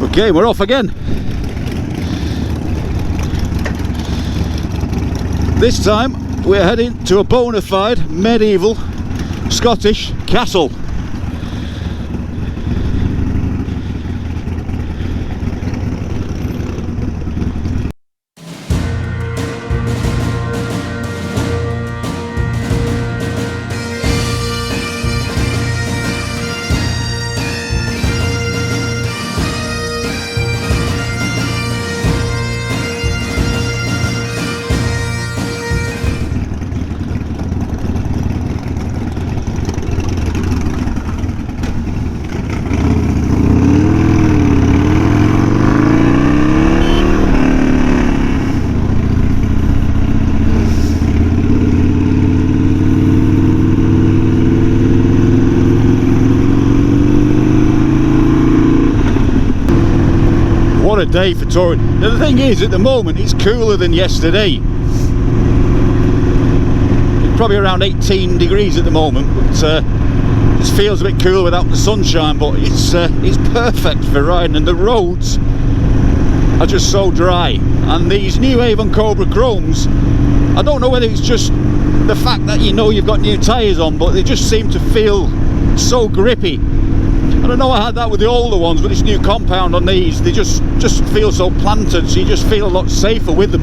Okay, we're off again. This time we're heading to a bona fide medieval Scottish castle. What a day for touring. Now the thing is, at the moment it's cooler than yesterday. It's probably around 18 degrees at the moment, but it feels a bit cooler without the sunshine, but it's perfect for riding, and the roads are just so dry. And these new Avon Cobra Chromes, I don't know whether it's just the fact that you know you've got new tyres on, but they just seem to feel so grippy. I don't know, I had that with the older ones, but this new compound on these, they just feel so planted, so you just feel a lot safer with them.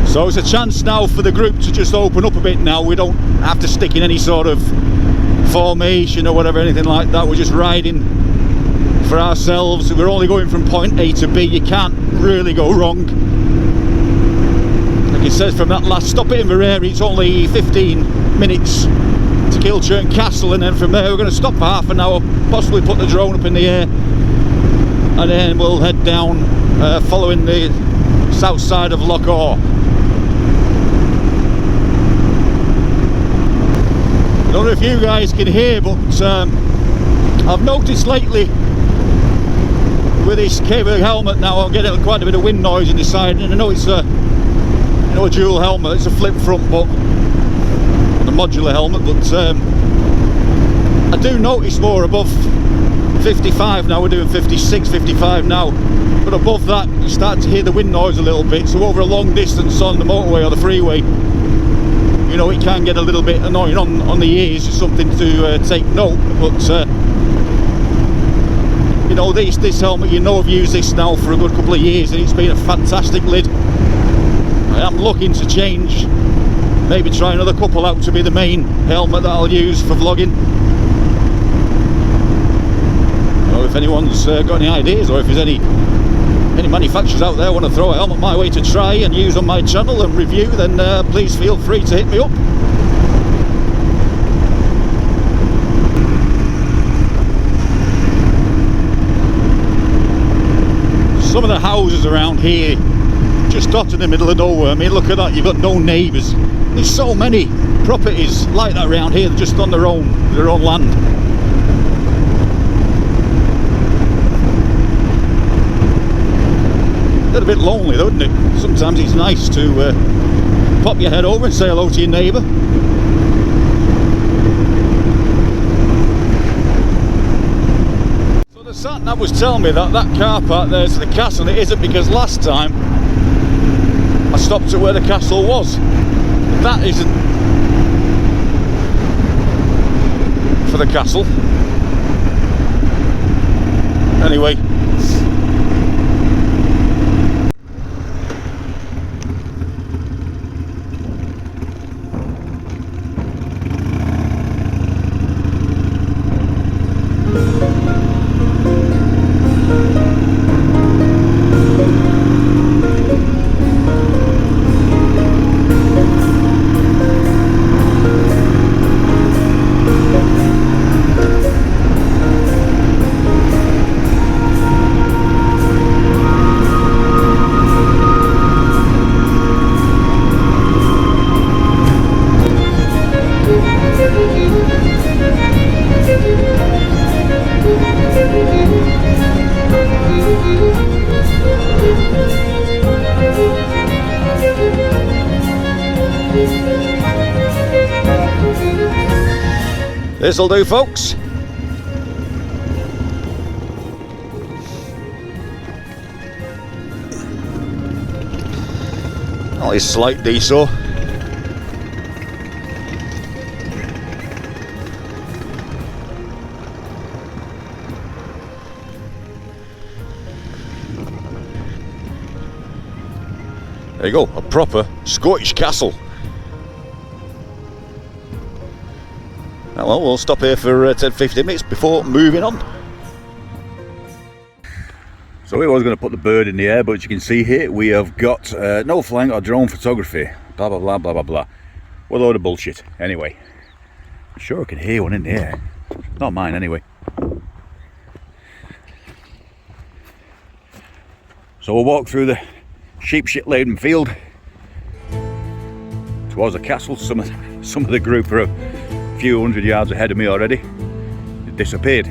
So it's a chance now for the group to just open up a bit now. We don't have to stick in any sort of formation or whatever, anything like that. We're just riding for ourselves. We're only going from point A to B. You can't really go wrong. Like it says from that last stop at Inverary, it's only 15 minutes to Kilchurn Castle, and then from there we're going to stop for half an hour, possibly put the drone up in the air, and then we'll head down following the south side of Loch. I don't know if you guys can hear, but I've noticed lately with this cable helmet now, I'm getting quite a bit of wind noise in the side, and I know it's a dual helmet, it's a flip front, but a modular helmet, but I do notice more above 55 now. We're doing 56, 55 now, but above that you start to hear the wind noise a little bit. So over a long distance on the motorway or the freeway, you know, it can get a little bit annoying on the ears. It's something to take note. But you know, this helmet, you know, I've used this now for a good couple of years, and it's been a fantastic lid. I am looking to change, maybe try another couple out to be the main helmet that I'll use for vlogging. So if anyone's got any ideas, or if there's any manufacturers out there want to throw a helmet my way to try and use on my channel and review, then please feel free to hit me up. Some of the houses around here, just dot in the middle of nowhere. I mean, look at that, you've got no neighbours. There's so many properties like that around here, just on their own land. A little bit lonely though, isn't it? Sometimes it's nice to pop your head over and say hello to your neighbour. So the sat-nav was telling me that car park there's the castle. It isn't, because last time I stopped at where the castle was. That isn't for the castle. Anyway. This'll do, folks. Oh, it's slight deso. There you go, a proper Scottish castle. Well, we'll stop here for 10-15 minutes before moving on. So we was going to put the bird in the air, but as you can see here, we have got no flying or drone photography. Blah, blah, blah, blah, blah, blah. What a load of bullshit. Anyway, I'm sure I can hear one in the air. Not mine, anyway. So we'll walk through the sheep shit laden field towards the castle. Some of the group are a few hundred yards ahead of me already. It disappeared.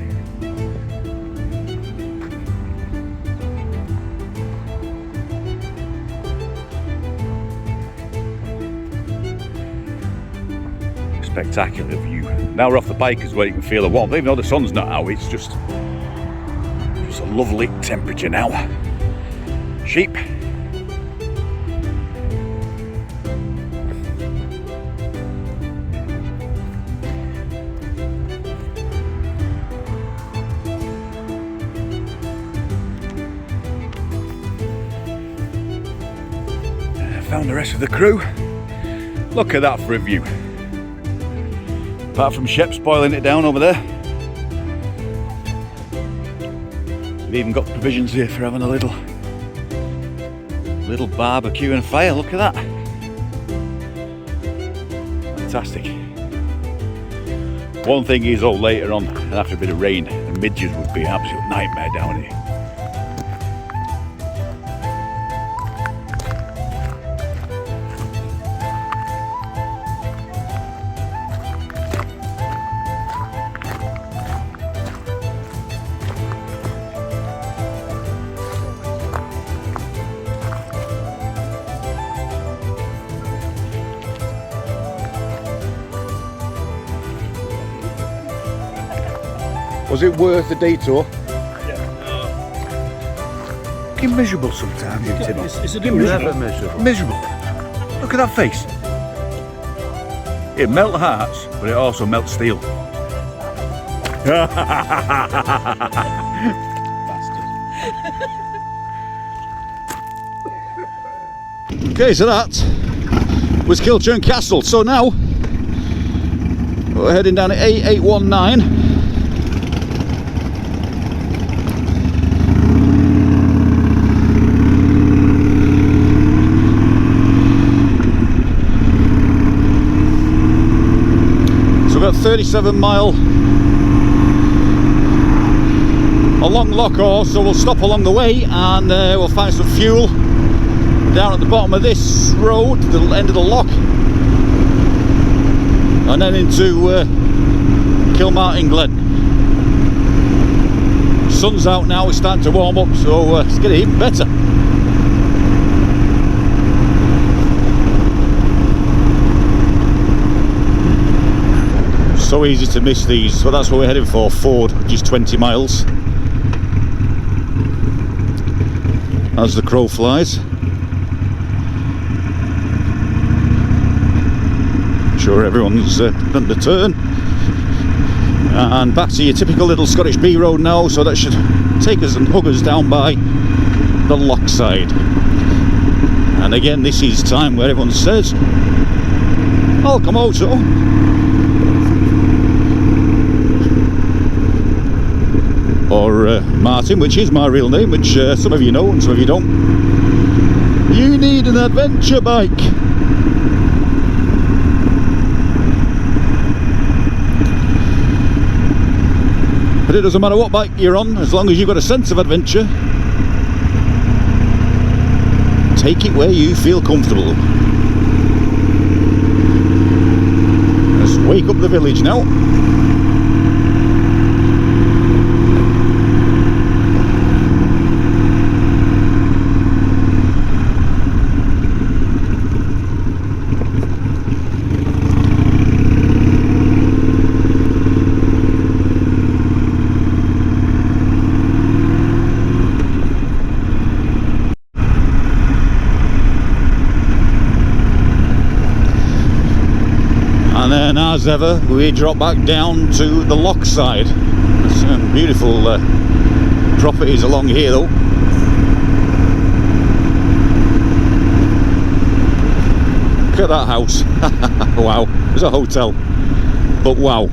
Spectacular view. Now we're off the bikers where you can feel the warmth, even though the sun's not out. It's just a lovely temperature now. Sheep. Found the rest of the crew. Look at that for a view. Apart from Shep spoiling it down over there. We've even got provisions here for having a little barbecue and fire. Look at that. Fantastic. One thing is, though, later on, and after a bit of rain, the midges would be an absolute nightmare down here. Was it worth the detour? Yeah. Fucking miserable sometimes, you Tim. It's a never miserable. Miserable. Look at that face. It melts hearts, but it also melts steel. Okay, so that was Kilchurn Castle. So now we're heading down at A819. So we've got 37-mile along Loch, so we'll stop along the way and we'll find some fuel down at the bottom of this road, the end of the loch, and then into Kilmartin Glen. Sun's out now, it's starting to warm up, so it's getting even better. So easy to miss these, so that's what we're heading for, Ford, which is 20 miles. As the crow flies. Sure, everyone's done the turn. And back to your typical little Scottish B road now, so that should take us and hug us down by the loch side. And again, this is time where everyone says ALCHEMOTO. Or Martin, which is my real name, which some of you know and some of you don't. You need an adventure bike. But it doesn't matter what bike you're on, as long as you've got a sense of adventure. Take it where you feel comfortable. Let's wake up the village now. And as ever, we drop back down to the loch side. Some beautiful properties along here though. Look at that house. Wow, there's a hotel, but wow.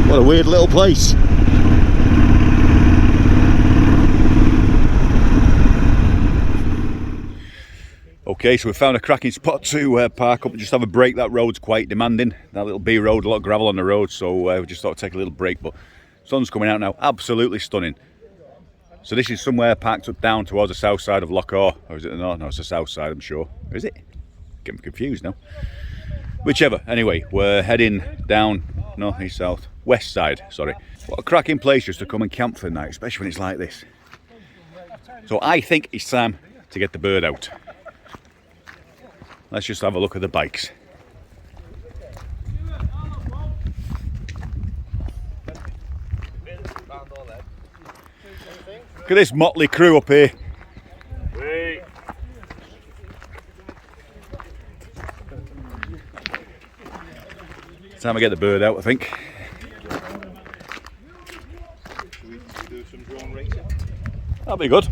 What a weird little place. Okay, so we found a cracking spot to park up and just have a break. That road's quite demanding, that little B road, a lot of gravel on the road, so we just thought to take a little break. But sun's coming out now, absolutely stunning. So this is somewhere parked up down towards the south side of Loch, or is it the north? No, it's the south side, I'm sure. Or is it? Getting confused now. Whichever, anyway, we're heading down north, east, south, west side, sorry. What a cracking place just to come and camp for the night, especially when it's like this. So I think it's time to get the bird out. Let's just have a look at the bikes. Look at this motley crew up here. Time to get the bird out, I think. Should we do some drone racing? That'll be good.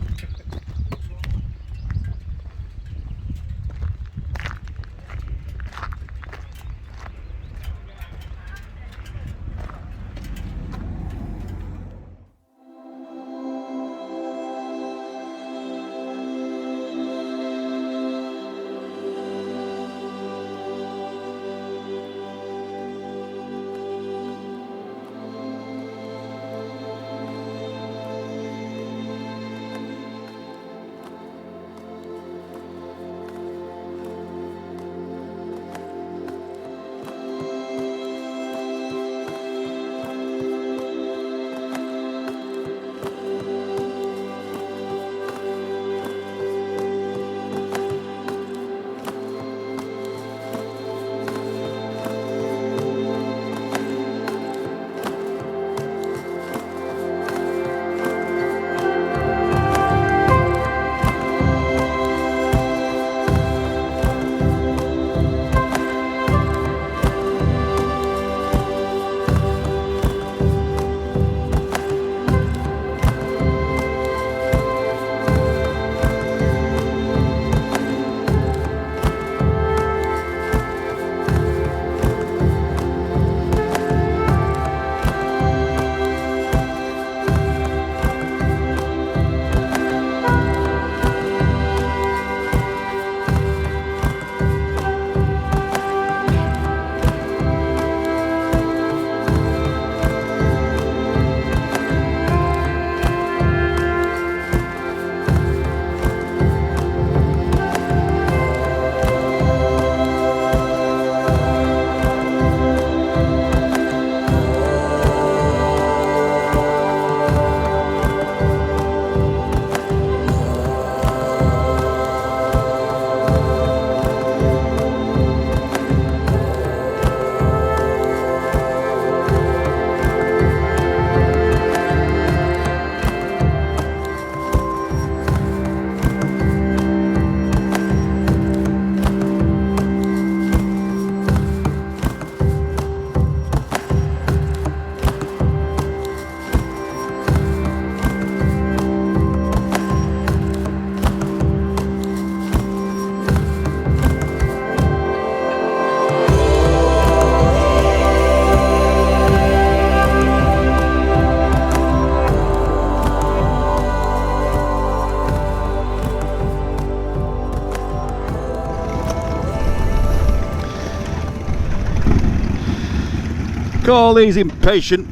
All these impatient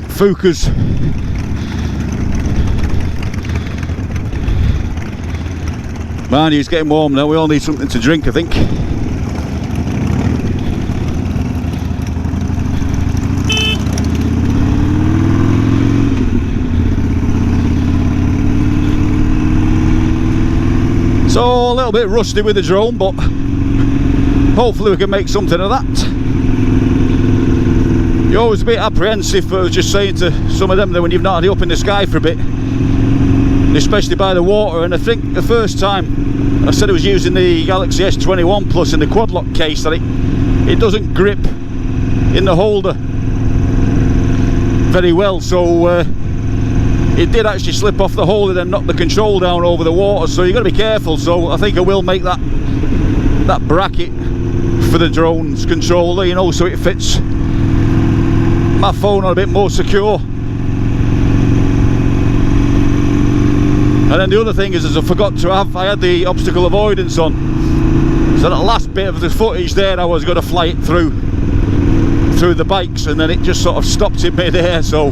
Fukas. Mind you, it's getting warm now. We all need something to drink, I think. So a little bit rusty with the drone, but hopefully we can make something of that. You're always a bit apprehensive, but I was just saying to some of them that when you've not had it up in the sky for a bit, especially by the water. And I think the first time I said I was using the Galaxy S21 Plus in the quad lock case, that it doesn't grip in the holder very well, so it did actually slip off the holder and knock the control down over the water, so you've got to be careful. So I think I will make that bracket for the drone's controller, you know, so it fits my phone on a bit more secure. And then the other thing is I forgot to have, I had the obstacle avoidance on, so that last bit of the footage there I was going to fly it through the bikes, and then it just sort of stopped in mid-air, so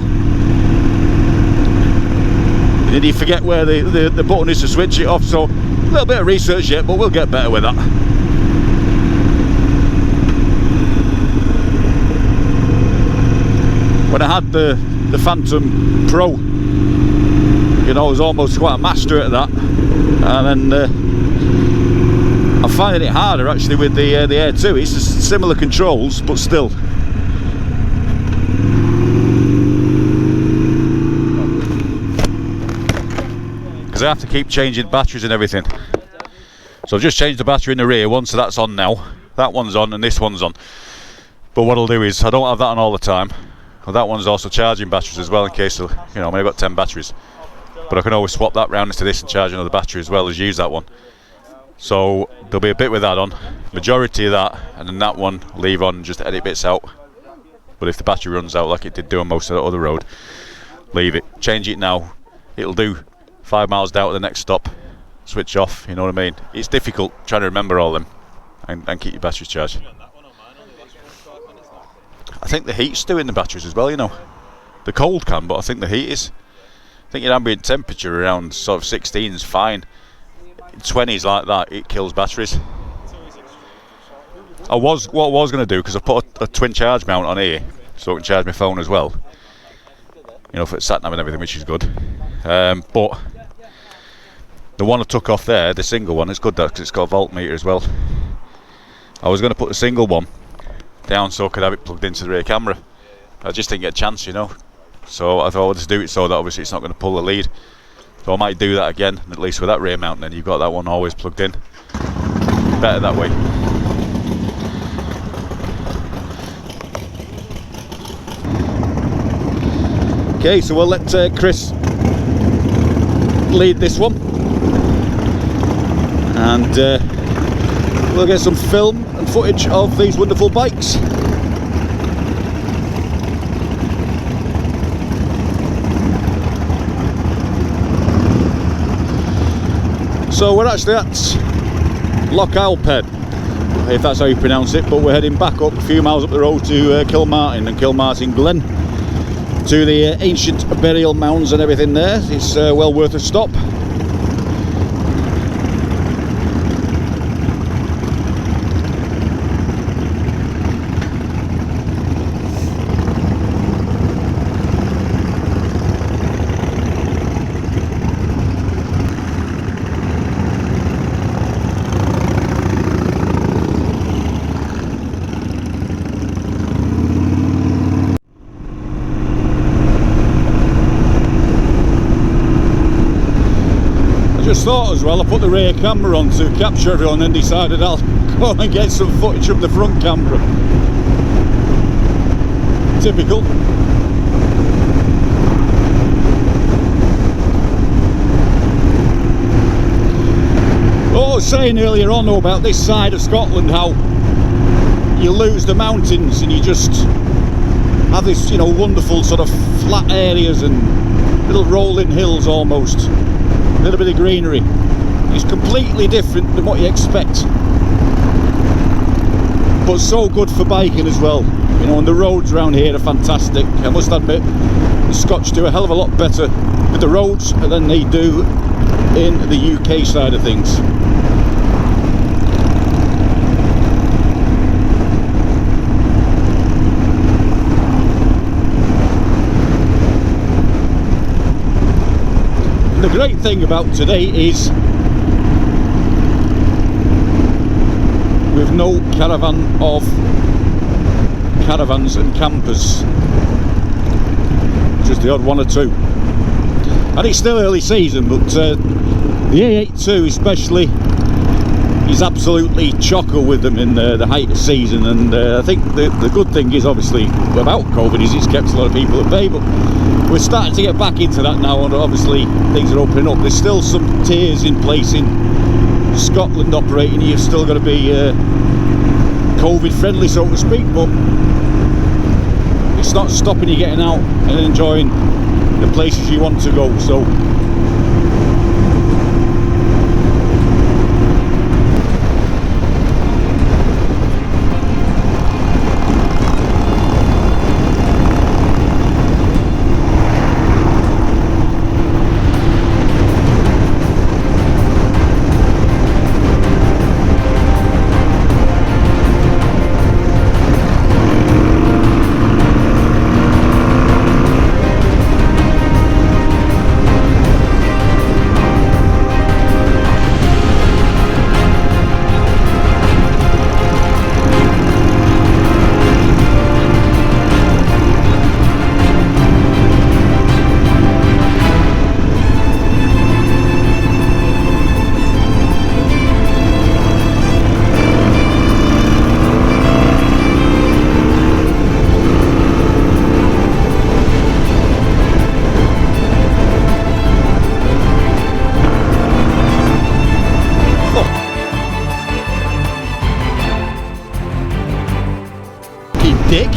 then you forget where the button is to switch it off. So a little bit of research yet, but we'll get better with that. When I had the Phantom Pro, you know, I was almost quite a master at that, and then I'm finding it harder actually with the Air 2. It's just similar controls, but still. Because I have to keep changing batteries and everything. So I've just changed the battery in the rear one, so that's on now. That one's on and this one's on. But what I'll do is, I don't have that on all the time. Well, that one's also charging batteries as well, in case of, you know, I mean, I've got 10 batteries. But I can always swap that round into this and charge another battery as well as use that one. So there'll be a bit with that on, majority of that, and then that one leave on and just edit bits out. But if the battery runs out like it did do on most of the other road, leave it. Change it now, it'll do 5 miles down to the next stop, switch off, you know what I mean. It's difficult trying to remember all them and keep your batteries charged. I think the heat's doing the batteries as well, you know. The cold can, but I think the heat is. I think your ambient temperature around sort of 16 is fine. 20s like that, it kills batteries. What I was going to do, because I put a twin charge mount on here, so I can charge my phone as well. You know, for sat nav and everything, which is good. But the one I took off there, the single one, it's good because it's got a voltmeter as well. I was going to put the single one down so I could have it plugged into the rear camera. I just didn't get a chance, you know. So I thought I'd just do it so that obviously it's not going to pull the lead. So I might do that again, at least with that rear mount, then you've got that one always plugged in. Better that way. Okay, so we'll let Chris lead this one. And we'll get some film and footage of these wonderful bikes. So we're actually at Lochgilphead, if that's how you pronounce it, but we're heading back up a few miles up the road to Kilmartin and Kilmartin Glen, to the ancient burial mounds and everything there. It's well worth a stop. Thought as well, I put the rear camera on to capture everyone and decided I'll go and get some footage from the front camera. Typical. What I was saying earlier on though about this side of Scotland, how you lose the mountains and you just have this, you know, wonderful sort of flat areas and little rolling hills almost. A little bit of greenery. It's completely different than what you expect, but so good for biking as well, you know. And the roads around here are fantastic. I must admit, the Scotch do a hell of a lot better with the roads than they do in the UK side of things. The great thing about today is we've no caravan of caravans and campers, just the odd one or two. And it's still early season, but the A82 especially is absolutely chocker with them in the height of season. And I think the good thing is, obviously, about COVID is it's kept a lot of people at bay, but we're starting to get back into that now, and obviously things are opening up. There's still some tiers in place in Scotland operating. You've still got to be COVID friendly, so to speak, but it's not stopping you getting out and enjoying the places you want to go. So dick.